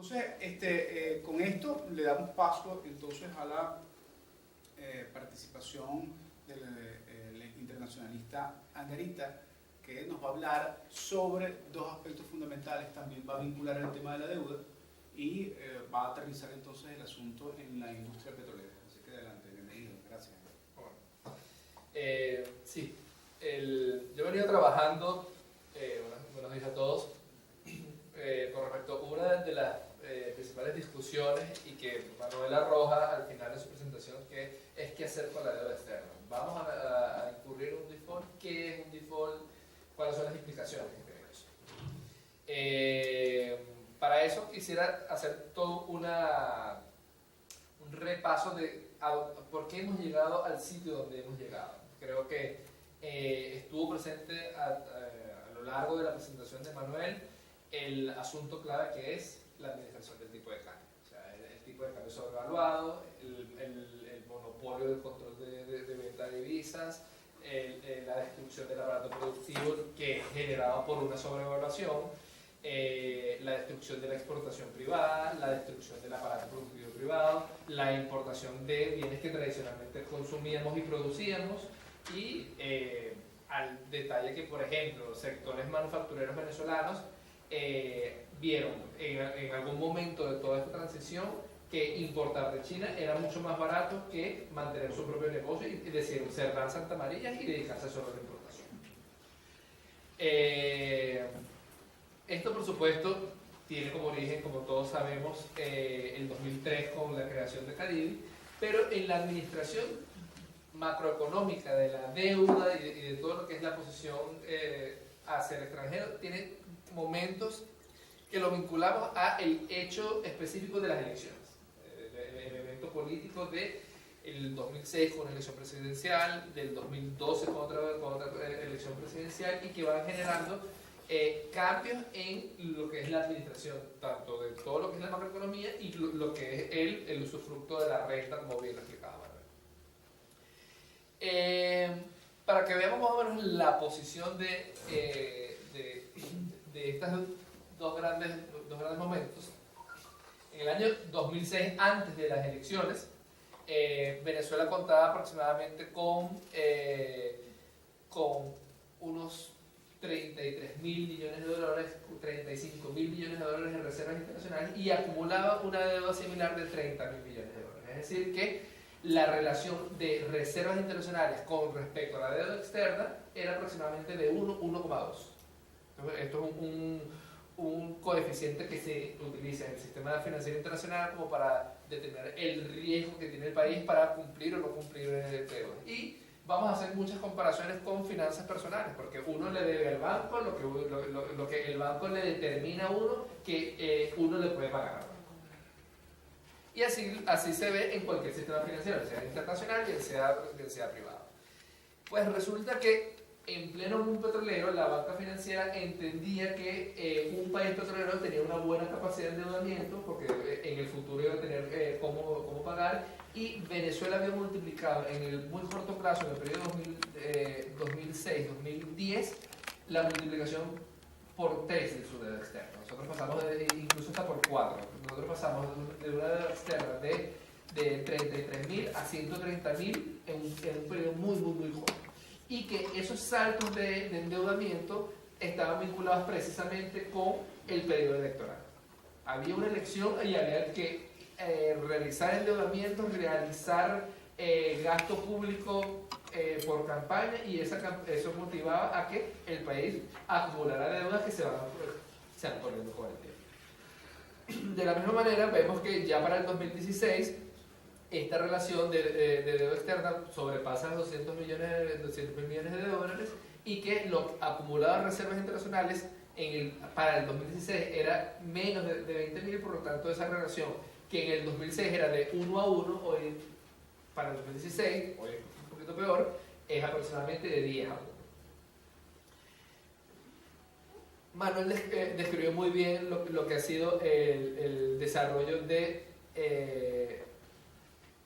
Entonces, con esto le damos paso entonces a la participación del internacionalista Angarita, que nos va a hablar sobre dos aspectos fundamentales. También va a vincular el tema de la deuda y va a aterrizar entonces el asunto en la industria petrolera. Así que adelante, bienvenido. Gracias. Sí, yo he venido trabajando, buenos días a todos, con respecto a una de las principales discusiones y que Manuel arroja al final de su presentación, que es qué hacer con la deuda externa. Vamos a incurrir en un default. ¿Qué es un default? ¿Cuáles son las implicaciones que tiene eso? Para eso quisiera hacer todo un repaso de por qué hemos llegado al sitio donde hemos llegado. Creo que estuvo presente a lo largo de la presentación de Manuel el asunto clave, que es la administración del tipo de cambio. O sea, el tipo de cambio sobrevaluado, el monopolio del control de venta de divisas, la destrucción del aparato productivo que es generado por una sobrevaluación, la destrucción de la exportación privada, la destrucción del aparato productivo privado, la importación de bienes que tradicionalmente consumíamos y producíamos, y al detalle que, por ejemplo, sectores manufactureros venezolanos vieron en algún momento de toda esta transición que importar de China era mucho más barato que mantener su propio negocio y decidieron cerrar Santa María y dedicarse solo a la importación. Esto, por supuesto, tiene como origen, como todos sabemos, el 2003 con la creación de Cadivi, pero en la administración macroeconómica de la deuda y de todo lo que es la posición hacia el extranjero, tiene momentos que lo vinculamos a el hecho específico de las elecciones, el evento político del 2006 con la elección presidencial, del 2012 con otra elección presidencial, y que van generando cambios en lo que es la administración, tanto de todo lo que es la macroeconomía y lo que es el usufructo de la renta, como bien lo explicaba Manuel. Para que veamos más o menos la posición de estos dos grandes momentos, en el año 2006, antes de las elecciones, Venezuela contaba aproximadamente con unos 33.000 millones de dólares, 35.000 millones de dólares en reservas internacionales, y acumulaba una deuda similar de 30.000 millones de dólares. Es decir, que la relación de reservas internacionales con respecto a la deuda externa era aproximadamente de 1,2. Esto es un coeficiente que se utiliza en el sistema financiero internacional como para determinar el riesgo que tiene el país para cumplir o no cumplir deuda. Y vamos a hacer muchas comparaciones con finanzas personales, porque uno le debe al banco lo que el banco le determina a uno que uno le puede pagar al banco. Y así se ve en cualquier sistema financiero, sea internacional y sea privado. Pues resulta que en pleno boom petrolero, la banca financiera entendía que un país petrolero tenía una buena capacidad de endeudamiento, porque en el futuro iba a tener cómo pagar, y Venezuela había multiplicado en el muy corto plazo, en el periodo 2006-2010, la multiplicación por 3 de su deuda externa. Nosotros pasamos incluso hasta por 4. Nosotros pasamos de una deuda externa de 33.000 a 130.000 en un periodo muy joven. Y que esos saltos de endeudamiento estaban vinculados precisamente con el periodo electoral. Había una elección y había que realizar endeudamiento, realizar gasto público por campaña, y eso motivaba a que el país acumulara deudas que se van corriendo con el tiempo. De la misma manera, vemos que ya para el 2016 esta relación de deuda externa sobrepasa los 200 mil millones de dólares, y que lo acumulado en reservas internacionales para el 2016 era menos de 20.000, por lo tanto esa relación que en el 2006 era de 1 a 1, hoy para el 2016, hoy es un poquito peor, es aproximadamente de 10 a 1. Manuel describió muy bien lo que ha sido el desarrollo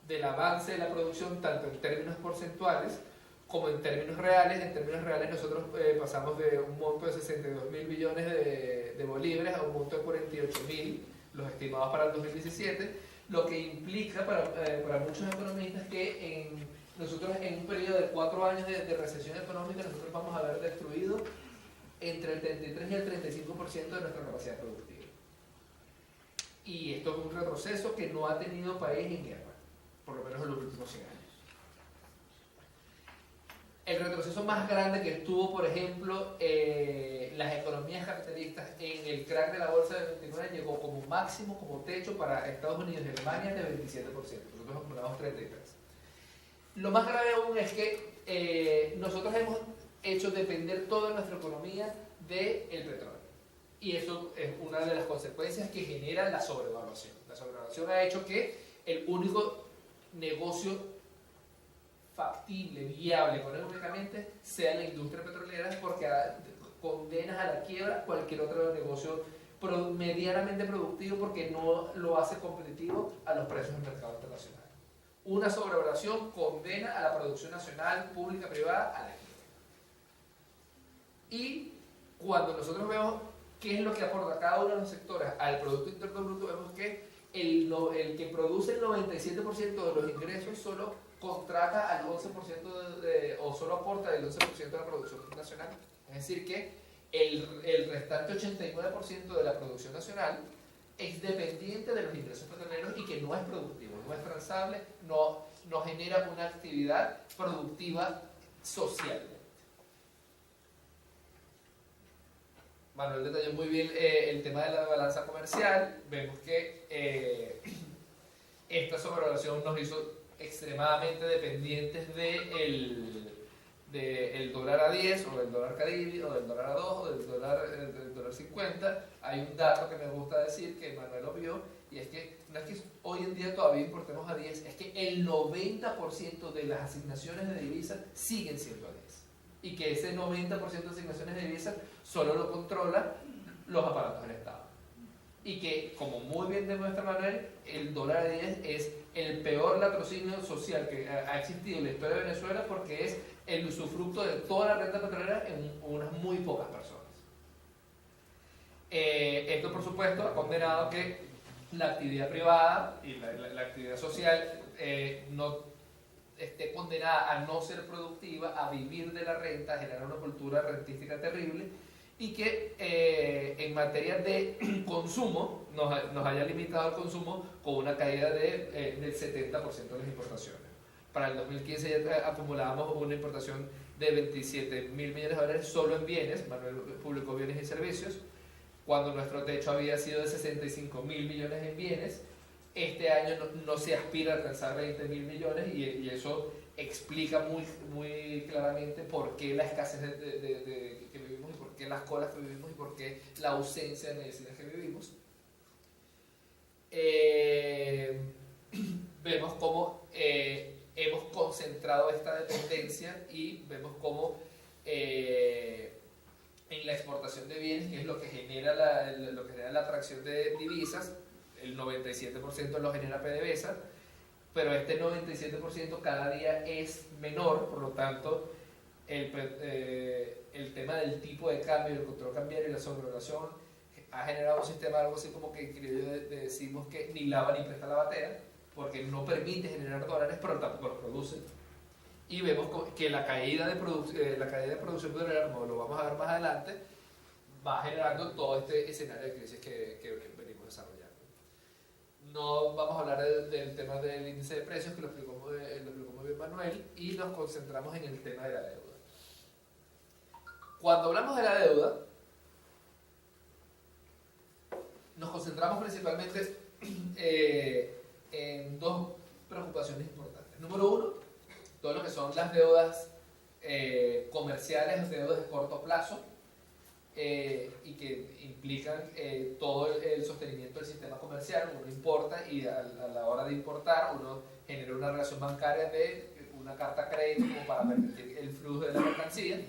del avance de la producción, tanto en términos porcentuales como en términos reales. En términos reales nosotros pasamos de un monto de 62.000 millones de bolívares a un monto de 48.000 los estimados para el 2017, lo que implica para muchos economistas que nosotros en un periodo de 4 años de recesión económica nosotros vamos a haber destruido entre el 33 y el 35% de nuestra capacidad productiva. Y esto es un retroceso que no ha tenido país en guerra, por lo menos en los últimos 100 años. El retroceso más grande que tuvo, por ejemplo, las economías capitalistas en el crack de la bolsa del 29 llegó como máximo, como techo para Estados Unidos y Alemania de 27%. Nosotros acumulamos 33%. Lo más grave aún es que nosotros hemos hecho depender toda nuestra economía del petróleo. Y eso es una de las consecuencias que genera la sobrevaluación. La sobrevaluación ha hecho que el único negocio factible, viable económicamente, sea la industria petrolera, porque condenas a la quiebra cualquier otro negocio medianamente productivo porque no lo hace competitivo a los precios del mercado internacional. Una sobrevaluación condena a la producción nacional, pública, privada, a la quiebra. Y cuando nosotros vemos qué es lo que aporta cada uno de los sectores al Producto Interno Bruto, vemos que el que produce el 97% de los ingresos solo contrata al 11% o solo aporta el 11% de la producción nacional. Es decir que el restante 89% de la producción nacional es dependiente de los ingresos petroleros y que no es productivo, no es transable, no genera una actividad productiva social. Manuel detalló muy bien el tema de la balanza comercial. Vemos que esta sobrevaluación nos hizo extremadamente dependientes del dólar a 10 o del dólar Caribe o del dólar a 2 o del dólar 50. Hay un dato que me gusta decir que Manuel lo vio, y es que no es que hoy en día todavía importemos a 10, es que el 90% de las asignaciones de divisas siguen siendo a 10, y que ese 90% de asignaciones de divisas solo lo controlan los aparatos del Estado. Y que, como muy bien demuestra Manuel, el dólar a 10 es el peor latrocinio social que ha existido en la historia de Venezuela, porque es el usufructo de toda la renta petrolera en unas muy pocas personas. Esto, por supuesto, ha condenado que la actividad privada y la actividad social no esté condenada a no ser productiva, a vivir de la renta, a generar una cultura rentística terrible, y que en materia de consumo nos haya limitado el consumo con una caída del 70% de las importaciones. Para el 2015 ya acumulábamos una importación de 27.000 millones de dólares solo en bienes. Manuel publicó bienes y servicios, cuando nuestro techo había sido de 65.000 millones en bienes. Este año no se aspira a alcanzar 20.000 millones, y eso explica muy claramente por qué la escasez que vivimos, y por qué las colas que vivimos, y por qué la ausencia de medicinas que vivimos. Vemos cómo hemos concentrado esta dependencia, y vemos cómo en la exportación de bienes, que es lo que genera la atracción de divisas, el 97% lo genera PDVSA, pero este 97% cada día es menor. Por lo tanto, el tema del tipo de cambio, el control cambiario y la sobrevaluación ha generado un sistema algo así como que decimos que ni lava ni presta la batea, porque no permite generar dólares, pero tampoco los produce. Y vemos que la caída de producción petrolera, como lo vamos a ver más adelante, va generando todo este escenario de crisis que venimos desarrollando. No vamos a hablar del tema del índice de precios, que lo explicó muy bien Manuel, y nos concentramos en el tema de la deuda. Cuando hablamos de la deuda, nos concentramos principalmente en dos preocupaciones importantes. Número uno, todo lo que son las deudas comerciales, las deudas de corto plazo, y que implican todo el sostenimiento del sistema comercial. Uno importa, y a la hora de importar uno genera una relación bancaria de una carta crédito como para permitir el flujo de la mercancía,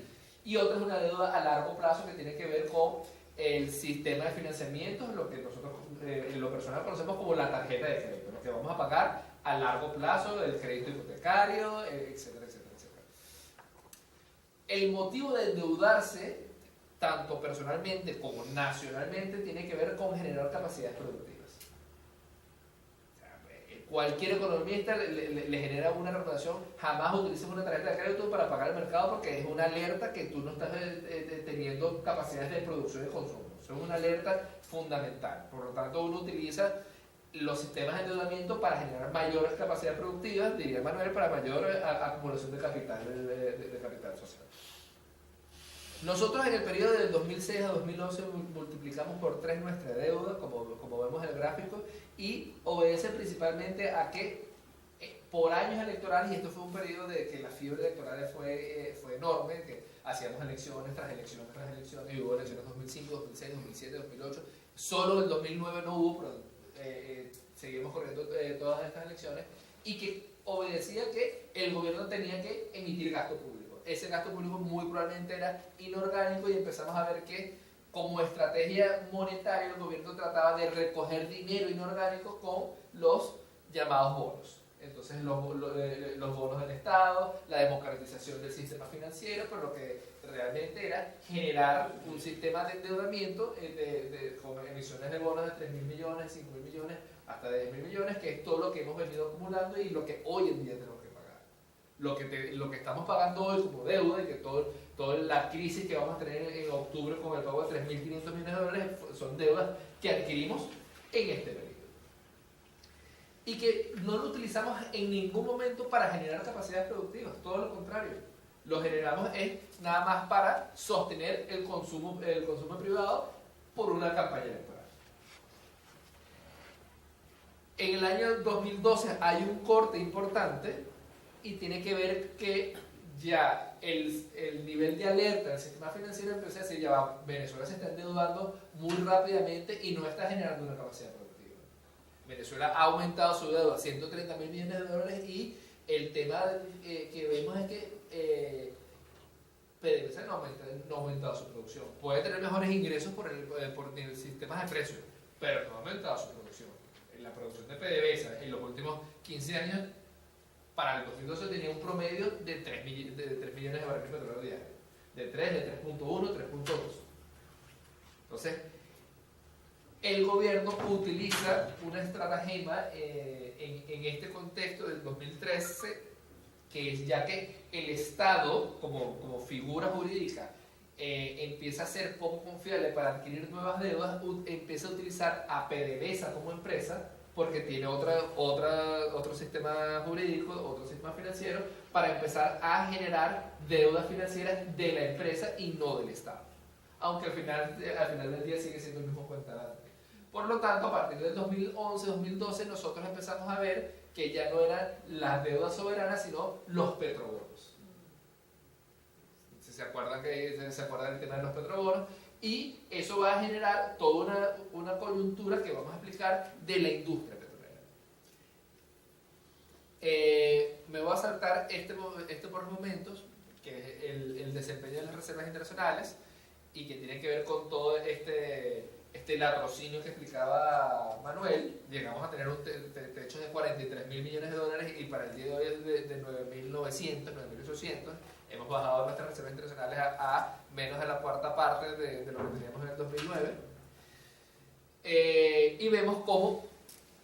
y otra es una deuda a largo plazo que tiene que ver con el sistema de financiamiento, lo que nosotros en lo personal conocemos como la tarjeta de crédito, lo que vamos a pagar a largo plazo, el crédito hipotecario, etcétera, etcétera, etcétera. El motivo de endeudarse, tanto personalmente como nacionalmente, tiene que ver con generar capacidades productivas. cualquier economista le genera una recomendación: jamás utilices una tarjeta de crédito para pagar el mercado, porque es una alerta que tú no estás teniendo capacidades de producción y consumo. Eso es una alerta fundamental. Por lo tanto, uno utiliza los sistemas de endeudamiento para generar mayores capacidades productivas, diría Manuel, para mayor acumulación de capital, de capital social. Nosotros en el periodo del 2006 a 2011 multiplicamos por 3 nuestra deuda, como vemos en el gráfico, y obedece principalmente a que por años electorales, y esto fue un periodo de que la fiebre electoral fue enorme, que hacíamos elecciones tras elecciones tras elecciones, y hubo elecciones 2005, 2006, 2007, 2008, solo el 2009 no hubo, pero seguimos corriendo todas estas elecciones, y que obedecía que el gobierno tenía que emitir gasto público. Ese gasto público muy probablemente era inorgánico, y empezamos a ver que como estrategia monetaria el gobierno trataba de recoger dinero inorgánico con los llamados bonos. Entonces los bonos del Estado, la democratización del sistema financiero, pero lo que realmente era generar un sistema de endeudamiento con emisiones de bonos de 3.000 millones, 5.000 millones, hasta 10.000 millones, que es todo lo que hemos venido acumulando y lo que hoy en día tenemos que pagar. Lo que estamos pagando hoy como deuda, y que toda la crisis que vamos a tener en octubre con el pago de 3.500 millones de dólares son deudas que adquirimos en este periodo. Y que no lo utilizamos en ningún momento para generar capacidades productivas, todo lo contrario. Lo generamos nada más para sostener el consumo privado por una campaña electoral. En el año 2012 hay un corte importante, y tiene que ver que ya el nivel de alerta del sistema financiero empieza a decir: ya va, Venezuela se está endeudando muy rápidamente y no está generando una capacidad productiva. Venezuela ha aumentado su deuda a 130.000 millones de dólares, y el tema que vemos es que PDVSA no ha aumentado su producción. Puede tener mejores ingresos por el sistema de precios, pero no ha aumentado su producción. La producción de PDVSA en los últimos 15 años, para el 2012, tenía un promedio de 3 millones de barriles de petróleo diarios. De 3, de 3.1, 3.2. Entonces, el gobierno utiliza una estratagema en este contexto del 2013, que es ya que el Estado, como figura jurídica, empieza a ser poco confiable para adquirir nuevas deudas, empieza a utilizar a PDVSA como empresa, porque tiene otro sistema jurídico, otro sistema financiero, para empezar a generar deudas financieras de la empresa y no del Estado. Aunque al final del día sigue siendo el mismo cuenta. Por lo tanto, a partir del 2011-2012, nosotros empezamos a ver que ya no eran las deudas soberanas, sino los petrobonos. ¿Se acuerdan del tema de los petrobonos? Y eso va a generar toda una coyuntura que vamos a explicar de la industria petrolera. Me voy a saltar este por momentos, que es el desempeño de las reservas internacionales, y que tiene que ver con todo este latrocinio que explicaba Manuel. Llegamos a tener un techo de 43.000 millones de dólares, y para el día de hoy es de 9.900, 9.800. Hemos bajado nuestras reservas internacionales a menos de la cuarta parte de lo que teníamos en el 2009. Y vemos cómo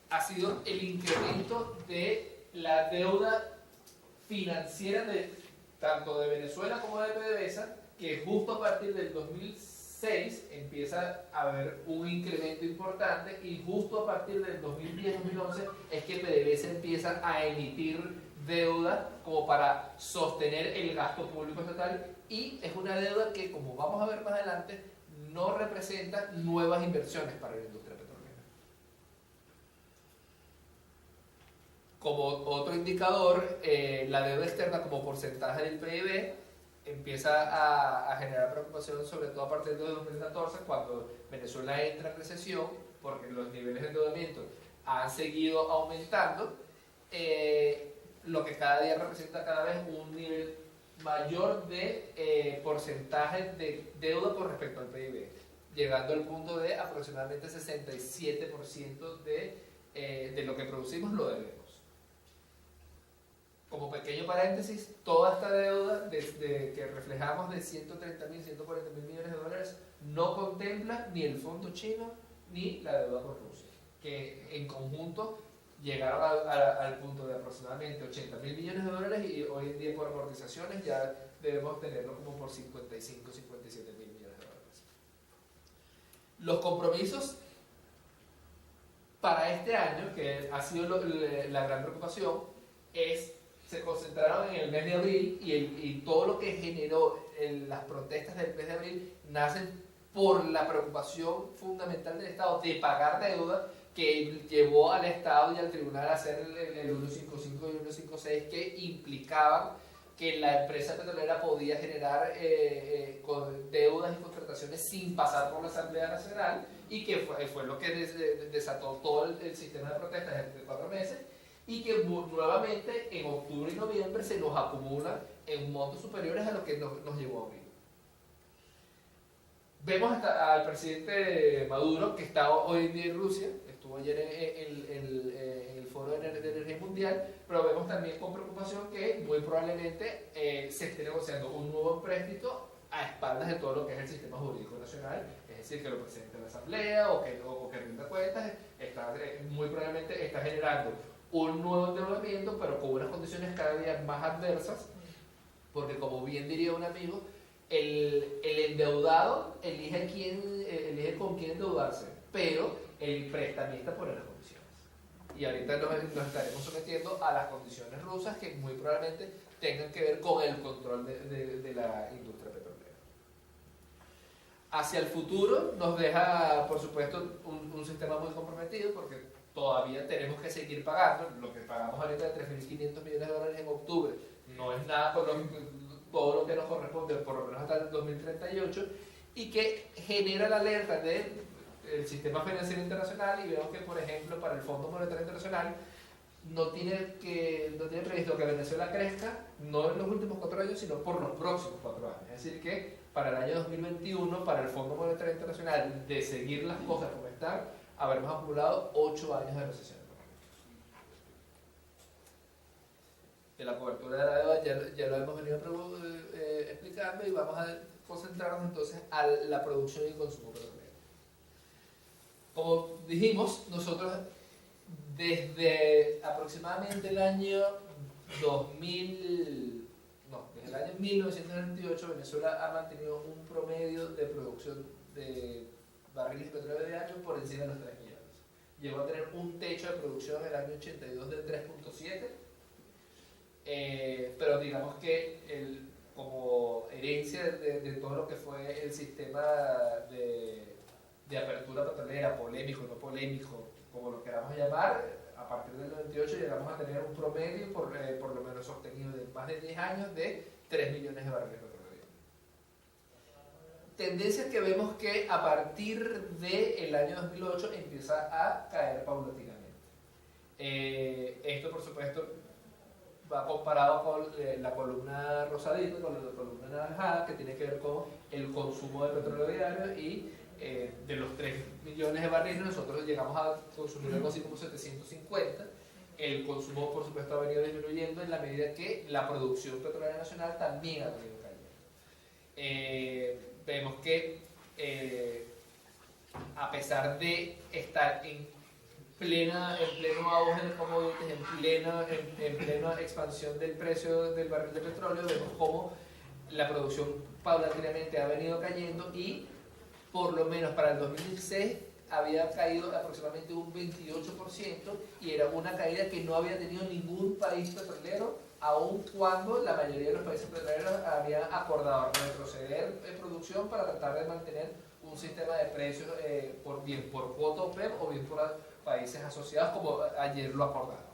ha sido el incremento de la deuda financiera tanto de Venezuela como de PDVSA, que justo a partir del 2006 empieza a haber un incremento importante, y justo a partir del 2010-2011 es que PDVSA empieza a emitir deuda como para sostener el gasto público estatal, y es una deuda que, como vamos a ver más adelante, no representa nuevas inversiones para la industria petrolera. Como otro indicador, la deuda externa como porcentaje del PIB empieza a generar preocupación, sobre todo a partir de 2014, cuando Venezuela entra en recesión, porque los niveles de endeudamiento han seguido aumentando, lo que cada día representa cada vez un nivel mayor de porcentaje de deuda con respecto al PIB, llegando al punto de aproximadamente 67% de lo que producimos lo debemos. Como pequeño paréntesis, toda esta deuda que reflejamos de 130.000, 140.000 millones de dólares no contempla ni el fondo chino ni la deuda con Rusia, que en conjunto llegaron al punto de aproximadamente 80 mil millones de dólares y hoy en día por amortizaciones ya debemos tenerlo como por 55, 57 mil millones de dólares. Los compromisos para este año, que ha sido la gran preocupación, se concentraron en el mes de abril y todo lo que generó las protestas del mes de abril nacen por la preocupación fundamental del Estado de pagar deuda que llevó al Estado y al tribunal a hacer el 155 y el 156 que implicaban que la empresa petrolera podía generar con deudas y contrataciones sin pasar por la Asamblea Nacional y que fue lo que desató todo el sistema de protestas de 4 meses y que nuevamente en octubre y noviembre se nos acumula en montos superiores a lo que nos llevó a abril. Vemos al presidente Maduro que está hoy en día en Rusia, estuvo ayer en el Foro de Energía Mundial, pero vemos también con preocupación que muy probablemente se esté negociando un nuevo empréstito a espaldas de todo lo que es el sistema jurídico nacional, es decir, que lo presente la Asamblea o que rinda cuentas, muy probablemente está generando un nuevo endeudamiento, pero con unas condiciones cada día más adversas, porque como bien diría un amigo, el endeudado elige con quién endeudarse, pero el prestamista pone las condiciones. Y ahorita nos estaremos sometiendo a las condiciones rusas que muy probablemente tengan que ver con el control de la industria petrolera. Hacia el futuro nos deja, por supuesto, un sistema muy comprometido porque todavía tenemos que seguir pagando. Lo que pagamos ahorita de 3.500 millones de dólares en octubre no es nada con todo lo que nos corresponde, por lo menos hasta el 2038, y que genera la alerta del sistema financiero internacional. Y vemos que, por ejemplo, para el Fondo Monetario Internacional no tiene previsto que Venezuela crezca, no en los últimos 4 años, sino por los próximos 4 años. Es decir, que para el año 2021, para el Fondo Monetario Internacional, de seguir las cosas como están, habremos acumulado 8 años de recesión. De la cobertura de la deuda ya lo hemos venido explicando y vamos a concentrarnos entonces a la producción y consumo petrolero. Como dijimos, nosotros desde aproximadamente el año 1998 Venezuela ha mantenido un promedio de producción de barriles de petróleo diario por encima de los 3 millones. Llegó a tener un techo de producción en el año 82 de 3.7. Pero digamos que como herencia de todo lo que fue el sistema de apertura petrolera, polémico, no polémico, como lo queramos llamar, a partir del 98 llegamos a tener un promedio, por lo menos sostenido de más de 10 años, de 3 millones de barriles de petróleo. Tendencias que vemos que a partir del año 2008 empieza a caer paulatinamente. Esto, por supuesto, va comparado con la columna rosadita, con la columna anaranjada, que tiene que ver con el consumo de petróleo diario y de los 3 millones de barriles nosotros llegamos a consumir algo así como 750. El consumo, por supuesto, ha venido disminuyendo en la medida que la producción petrolera nacional también ha venido cayendo. Vemos que a pesar de estar en pleno auge de commodities, en plena expansión del precio del barril de petróleo, vemos cómo la producción paulatinamente ha venido cayendo y por lo menos para el 2016 había caído aproximadamente un 28% y era una caída que no había tenido ningún país petrolero, aun cuando la mayoría de los países petroleros habían acordado retroceder en producción para tratar de mantener un sistema de precios bien por cuota OPEP o bien por países asociados, como ayer lo acordaron.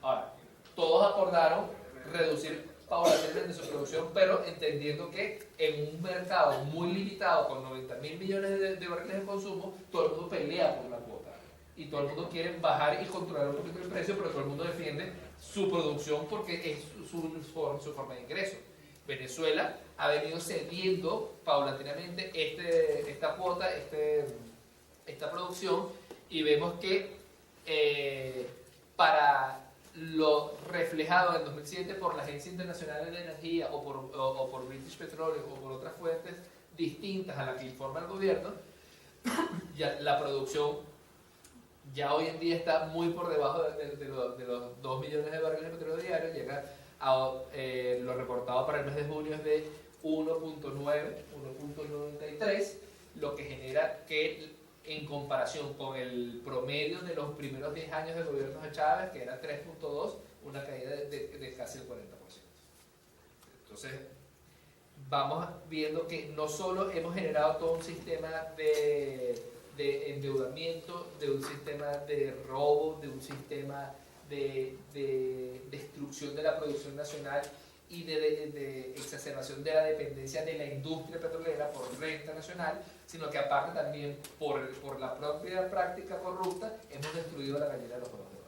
Ahora, todos acordaron reducir paulatinamente su producción, pero entendiendo que en un mercado muy limitado con 90.000 millones de barriles de consumo, todo el mundo pelea por la cuota y todo el mundo quiere bajar y controlar un poquito el precio, pero todo el mundo defiende su producción porque es su forma de ingreso. Venezuela ha venido cediendo paulatinamente esta cuota, esta producción, y vemos que para lo reflejado en 2007 por la Agencia Internacional de Energía o por British Petroleum o por otras fuentes distintas a las que informa el gobierno, ya la producción ya hoy en día está muy por debajo de los 2 millones de barriles de petróleo diario, llega a lo reportado para el mes de junio es de 1.93, lo que genera que en comparación con el promedio de los primeros 10 años de gobierno de Chávez, que era 3.2, una caída de casi el 40%. Entonces, vamos viendo que no solo hemos generado todo un sistema de endeudamiento, de un sistema de robo, de un sistema de destrucción de la producción nacional y de exacerbación de la dependencia de la industria petrolera por renta nacional, sino que aparte también por la propia práctica corrupta hemos destruido la gallina de los huevos de oro.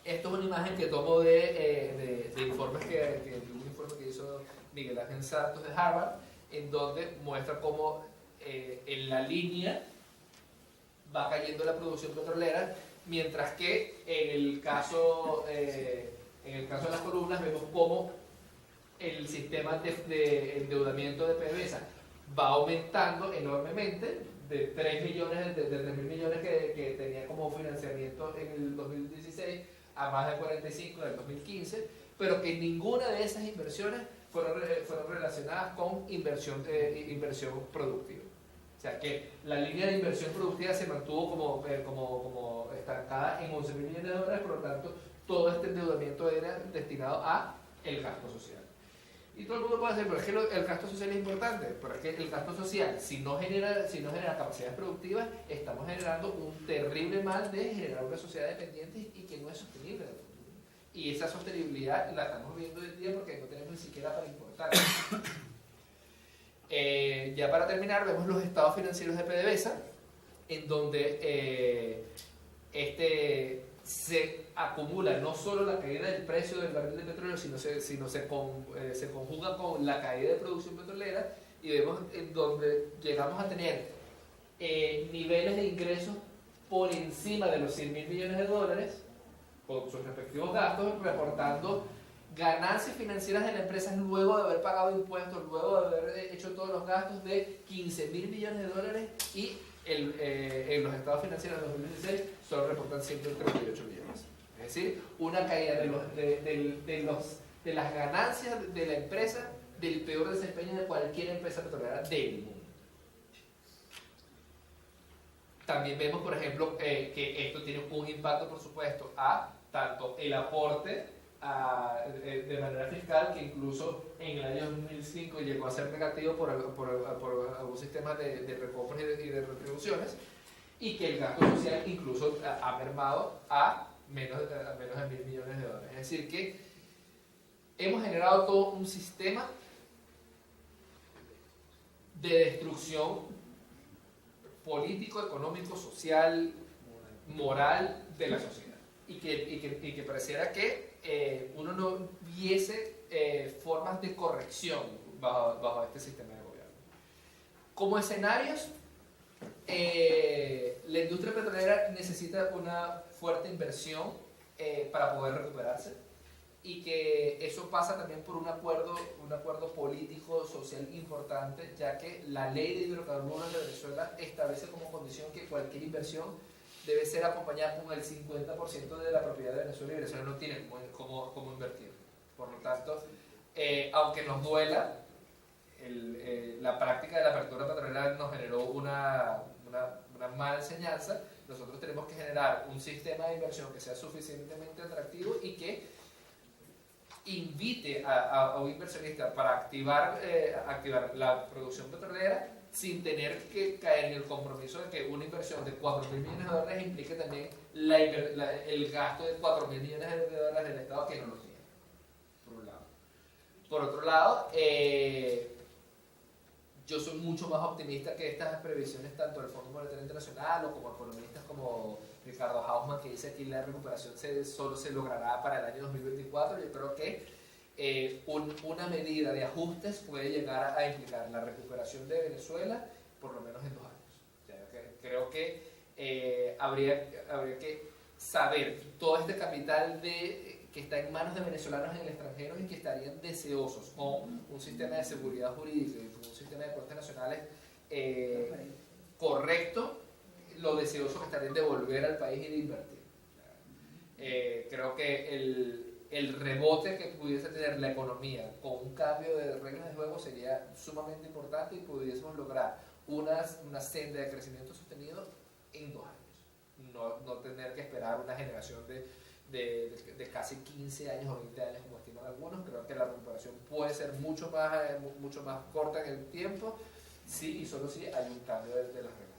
Esto es una imagen que tomo de informes de un informe que hizo Miguel Ángel Santos de Harvard, en donde muestra cómo en la línea va cayendo la producción petrolera, mientras que en el caso de las columnas vemos cómo el sistema de endeudamiento de PDVSA va aumentando enormemente de 3 millones, de 3.000 millones que tenía como financiamiento en el 2016 a más de 45 en el 2015, pero que ninguna de esas inversiones fueron relacionadas con inversión productiva. O sea que la línea de inversión productiva se mantuvo como estancada en 11.000 millones de dólares, por lo tanto todo este endeudamiento era destinado a el gasto social. Y todo el mundo puede decir, pero es que el gasto social es importante, pero es que el gasto social, si no genera capacidades productivas, estamos generando un terrible mal de generar una sociedad dependiente y que no es sostenible. Y esa sostenibilidad la estamos viendo hoy en día porque no tenemos ni siquiera para importar. Ya para terminar, vemos los estados financieros de PDVSA, en donde se acumula no solo la caída del precio del barril de petróleo, sino se conjuga con la caída de producción petrolera, y vemos en donde llegamos a tener niveles de ingresos por encima de los 100.000 millones de dólares, con sus respectivos gastos, reportando ganancias financieras de la empresa luego de haber pagado impuestos, luego de haber hecho todos los gastos de 15.000 millones de dólares, y en los estados financieros de 2016 solo reportan 138 millones. Es decir, una caída de las ganancias de la empresa del peor desempeño de cualquier empresa petrolera del mundo. También vemos, por ejemplo, que esto tiene un impacto, por supuesto, a tanto el aporte de manera fiscal, que incluso en el año 2005 llegó a ser negativo por algún sistema de recompras y de retribuciones, y que el gasto social incluso ha mermado a menos de 1.000 millones de dólares. Es decir, que hemos generado todo un sistema de destrucción político, económico, social, moral de la sociedad. Y que pareciera que uno no viese formas de corrección bajo este sistema de gobierno. Como escenarios, la industria petrolera necesita una fuerte inversión para poder recuperarse, y que eso pasa también por un acuerdo político, social importante, ya que la ley de hidrocarburos de Venezuela establece como condición que cualquier inversión debe ser acompañada con el 50% de la propiedad de Venezuela, y Venezuela no tiene cómo invertir. Por lo tanto, aunque nos duela, la práctica de la apertura petrolera nos generó una mala enseñanza. Nosotros tenemos que generar un sistema de inversión que sea suficientemente atractivo y que invite a un inversionista para activar la producción petrolera, sin tener que caer en el compromiso de que una inversión de 4.000 millones de dólares implique también el gasto de 4.000 millones de dólares del Estado, que no lo tiene, por un lado. Por otro lado, yo soy mucho más optimista que estas previsiones, tanto del Fondo Monetario Internacional o como economistas como Ricardo Hausmann, que dice que la recuperación solo se logrará para el año 2024. Yo creo que una medida de ajustes puede llegar a implicar la recuperación de Venezuela por lo menos en 2 años. O sea, creo que habría que saber todo este capital que está en manos de venezolanos en el extranjero y que estarían deseosos con un sistema de seguridad jurídica y con un sistema de cortes nacionales correcto, lo deseoso que estarían de volver al país y de invertir. Creo que el rebote que pudiese tener la economía con un cambio de reglas de juego sería sumamente importante y pudiésemos lograr una senda de crecimiento sostenido en 2 años. No tener que esperar una generación de casi 15 años o 20 años como estiman algunos. Creo que la recuperación puede ser mucho más corta en el tiempo, sí y solo si hay un cambio de las reglas.